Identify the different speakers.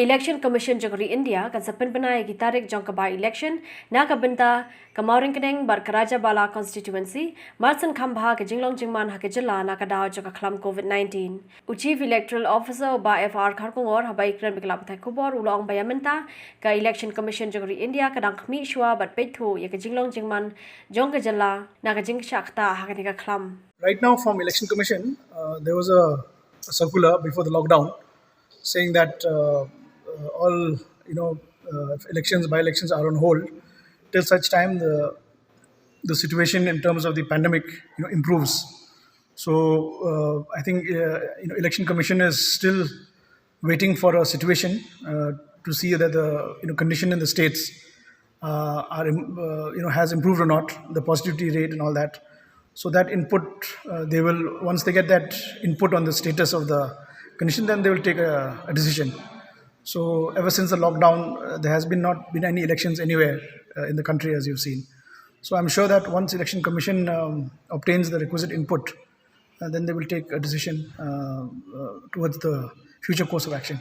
Speaker 1: Election Commission Jogri India kan sepen benai ki tarik jong ka election na ka benta kamauring keneng bar Karaja Bala constituency Marsan Khambha ke jinglong jingman ha ke jilla na ka daw joka khlam COVID-19 Chief Electoral Officer ba FR Kharkongor habai kran biklap thai khubor ulong bayamenta ka Election Commission Jogri India ka dang khmi shwa bat petho ye ke jinglong jingman jong ka jilla na ka jing shakta ha ka khlam.
Speaker 2: Right now, from Election Commission, there was a circular before the lockdown saying that all elections, by-elections are on hold till such time the situation in terms of the pandemic improves. So I think Election Commission is still waiting for a situation to see that the condition in the states has improved or not, the positivity rate and all that. So that input, they will, once they get that input on the status of the condition, then they will take a decision. So ever since the lockdown, there has not been any elections anywhere in the country, as you've seen. So I'm sure that once Election Commission obtains the requisite input, then they will take a decision towards the future course of action.